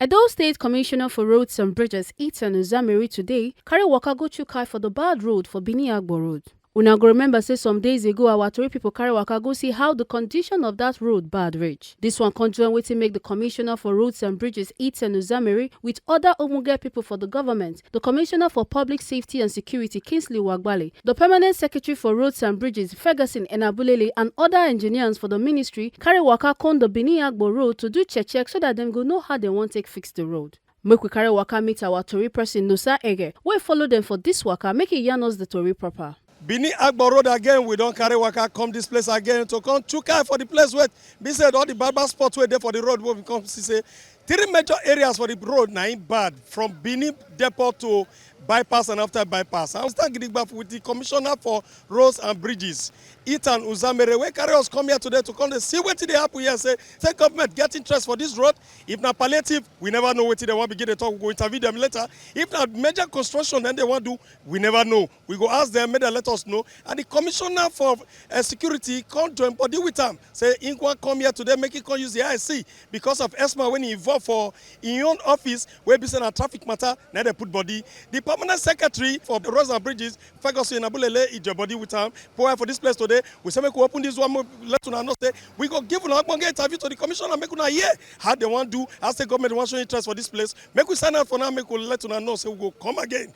Edo State Commissioner for Roads and Bridges, Ethan Uzamiri, today carry waka go chukai for the bad road for Benin-Agbor road. Una go remember say some days ago our Tori people carry waka go see how the condition of that road bad reach. This one come join wetin make the Commissioner for Roads and Bridges, Ethan Uzamiri, with other Ogbonge people for the government, the Commissioner for Public Safety and Security, Kingsley Wagbale, the Permanent Secretary for Roads and Bridges, Ferguson Enabulele, and other engineers for the ministry carry waka come the Benin-Agbor road to do check so that them go know how they want take fix the road. Make we carry waka meet our Tori person Nusa Ege. We follow them for this waka, make it yarn us the Tori proper. Benin-Agbor road again, we don't carry waka come this place again to come chukai for the place where we said all the barber spots were there for the road where we come see say 3 major areas for the road now ain't bad from Benin Depot to bypass and after bypass. I start getting back with the Commissioner for Roads and Bridges, Ethan Uzamiri. We carry us come here today to come and see what they happen here. Say government get interest for this road. If not palliative, we never know what they want to begin to talk. We go interview them later. If not major construction, then they want to do, we never know. We go ask them, may they let us know. And the Commissioner for Security come join body with them. Say, Inkwa come here today, make it come use the IC because of ESMA when he involved for in your own office where be a traffic matter. Now they put body. The Permanent Secretary for the Roads and Bridges, Ferguson Enabulele, is your body with him. For this place today, we say we open this one. Let us know say we go give an Ogbonge interview to the Commissioner and make una hear how they want to do. As the government wants show interest for this place, make we sign out for now. Make we let una know say we go come again.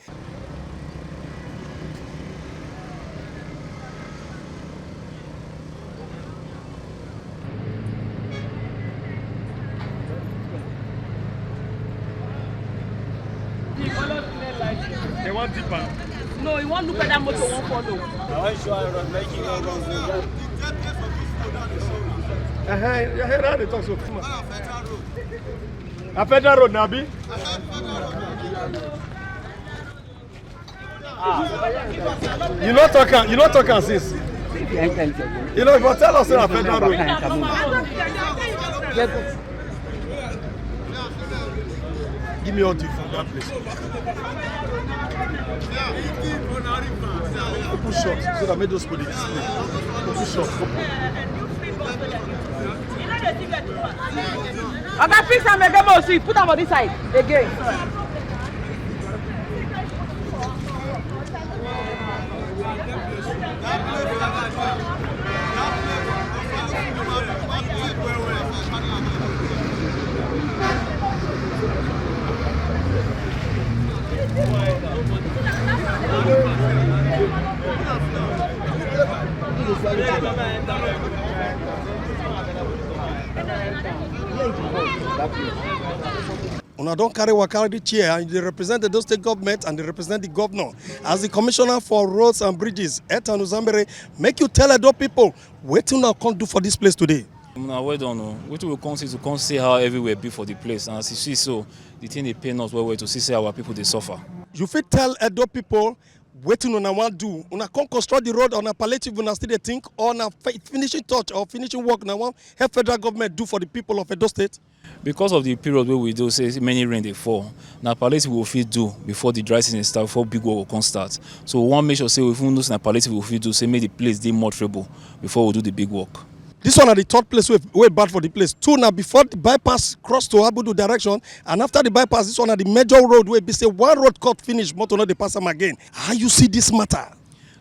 They want deeper. No, you want to look at that motor won't follow. I want to show I was making no wrong. You hear how they talk so come on. A federal road, Nabi. You not talking since. You know, if you tell us a federal road. Give me audio from that place. Open shot so that made those people display. Open shot. Okay, fix and make them see. Put them on this side again. Una don't carry the chair and they represent the state government and they represent the governor. As the Commissioner for Roads and Bridges, Ethan Uzamiri, make you tell Edo people what you now can't do for this place today. Now, well done. What we will come see to come see how everywhere be for the place, and as you see, so the thing they pay us well to see our people they suffer. You fit tell Edo people what you want do. Una can't construct the road on a palliative. Una still they think on a finishing touch or finishing work. Now, what help federal government do for the people of Edo State? Because of the period where we do say many rain they fall, now palliative will fit do before the dry season start, before big work will come start. So we want to make sure say if we do na palliative will fit do, say make the place dey more trouble before we do the big work. This one at the third place way bad for the place. 2 now before the bypass cross to Abudu direction, and after the bypass, this one at the major road where be say one road cut finish, motor not the pass them again. How you see this matter?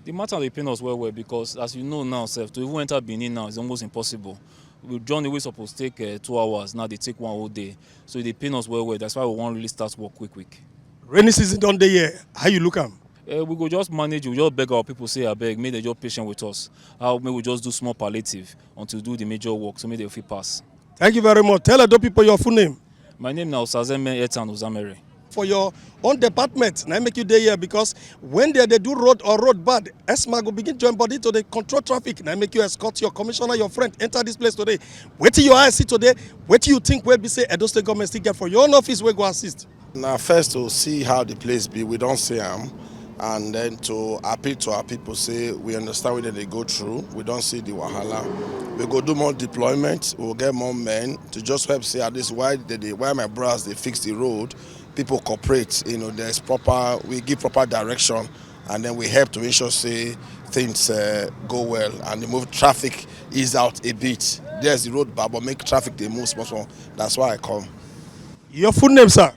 The matter they pay us well because as you know now, self to even enter Benin now is almost impossible. We journey we supposed to take 2 hours, now they take 1 whole day. So they pay us well. That's why we want really start work quick. Rainy season done the year. How you look am? We go just manage, we just beg our people, say, I beg, may they just patient with us. May we just do small palliative until do the major work, so may they feel pass. Thank you very much. Tell Edo people your full name. My name now is Ethan Uzamiri. For your own department, now make you there here because when they do road or road bad, ESMA go begin join body to the control traffic. Now make you escort your commissioner, your friend, enter this place today. Wait till your eyes see today. What do you think will be say Edo State government still get for your own office where go assist? Now first to see how the place be, we don't say and then to appeal to our people, say we understand where they go through, we don't see the wahala. We go do more deployment, we'll get more men to just help say at least why my brothers they fix the road, people cooperate, there's proper, we give proper direction, and then we help to ensure say things go well and the move traffic ease out a bit. There's the road but make traffic they move small. That's why I come. Your full name, sir?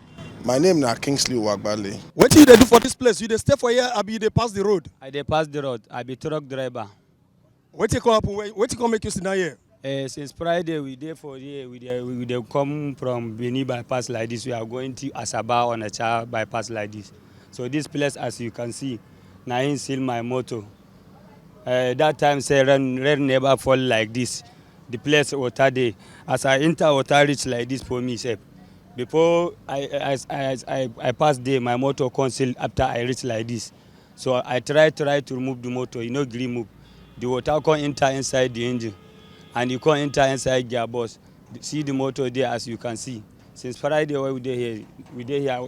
My name na Kingsley Wagbale. What you dey do for this place? You dey stay for here, abi you dey pass the road? I dey pass the road. I be truck driver. What you come happen? What you come make you sit down here? Since Friday we dey for here. We dey come from Benin bypass like this. We are going to Asaba on a bypass like this. So this place, as you can see, na him seal my motor. That time say rain never fall like this. The place water dey. As I enter water reach like this for me sef. Before I pass there, my motor come seal after I reach like this. So I try to remove the motor. You no gree move. The water come enter inside the engine, and you come enter inside gearbox. See the motor there, as you can see. Since Friday wey we dey here.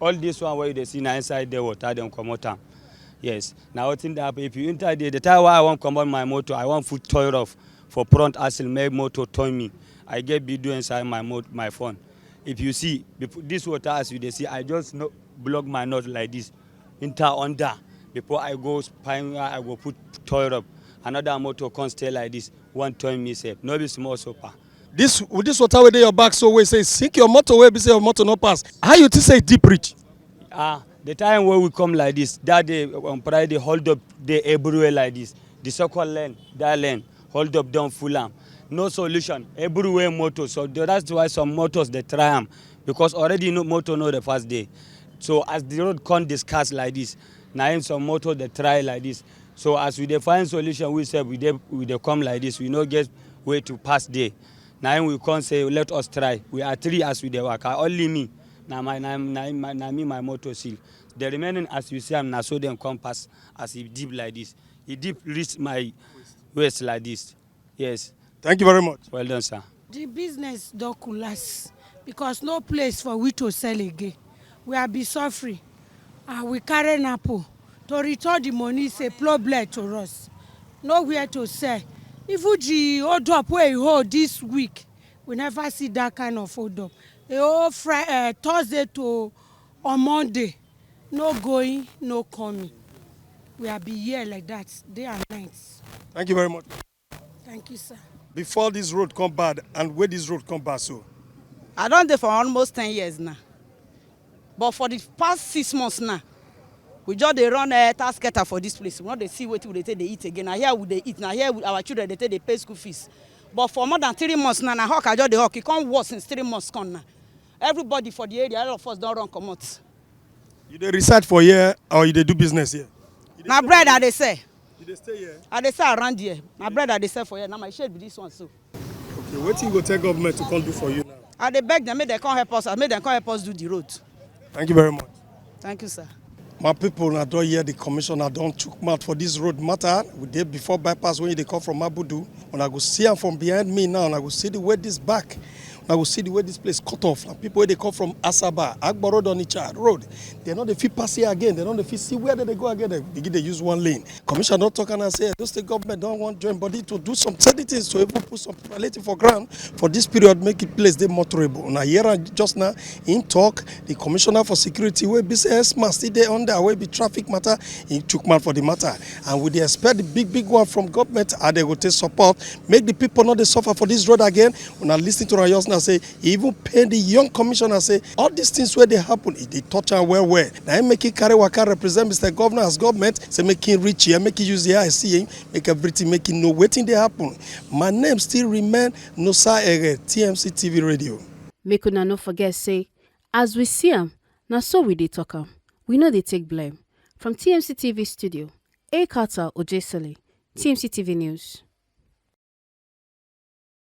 All this one wey you dey see na inside the water dem comot am. Yes. Na wetin dey happen. If you enter there, the time wey I wan comot my motor, I wan put toy rough for front axle make motor turn me. I get video inside my phone. If you see this water, as you dey see, I just block my nose like this, enter under. Before I go spine, I go put toy rough. Another motor come stay like this, one turn me sef. No be small super. This water wey dey your back, so we say sink your motor wey be say your motor no pass. How you think say e deep reach? The time wey we come like this, that day on Friday, hold up dey everywhere like this. The second lane, that lane, hold up don full am. No solution, everywhere motor. So that's why some motors they try am, because already no motor know the first day. So as the road come discuss like this, now some motor they try like this. So as we dey find solution, we say we dey come like this. We no get way to pass there. Now we come say let us try. We are three as we dey work. Only me. Now me my motor seal. The remaining, as you see, am na so them come pass as e deep like this. E deep reach my waist like this. Yes. Thank you very much. Well done, sir. The business don collapse because no place for we to sell again. We are be suffering, and we carry napo to return the money is a problem to us. Nowhere to sell. Even the hold up wey you hold this week, we never see that kind of hold up. The whole Thursday to on Monday, no going, no coming. We are be here like that, day and night. Thank you very much. Thank you, sir. Before this road come bad and where this road come bad, so I don dey for almost 10 years now. But for the past 6 months now, we just dey run task getter for this place. We no dey see wetin we dey take dey eat again. Na here we dey eat. Na here our children dey take dey pay school fees. But for more than 3 months now, na hawk I just dey hawk. E come worse since 3 months come now. Everybody for the area, all of us don run comot. you dey reside for here or you dey do business here? Na bread I dey sell. You dey stay here? I dey sell around here. Na bread I dey sell for here. Na my shade be this one so. Okay, wetin you go tell government to come do for you now? I dey beg them make dem come help us. Make dem come help us do the road. Thank you very much. Thank you, sir. My people, I don't hear the commissioner don't took mouth for this road matter. We did before bypass when they come from Abudu. When I go see them from behind me now, and I go see the way this back. I will see the way this place cut off. And people, they come from Asaba, Agbor Road, Onitsha Road. They're not the fit pass here again. They're not the fit see where they go again. They begin to use one lane. Commissioner don't talk and say, those state government don't want join body to do some certain things to even put some palliative for ground for this period, make it place they more trouble. Now here just now in talk, the commissioner for security will be say must still there under will be traffic matter. He took man for the matter, and we they expect the big one from government, and they will take support, make the people not they suffer for this road again. When I listen to Rayos now say, he even pay the young commissioner say all these things where they happen, they touch her well. Now he make it carry waka represent Mr. Governor as government, say make him reach here, make him use the eye see him, make everything make him know waiting they happen. My name still remain Nosa Ere, TMC TV Radio. Make una no forget say, as we see am, na so we dey talk am. We know they take blame. From TMC TV studio, A. Carter Ojesele, TMC TV News.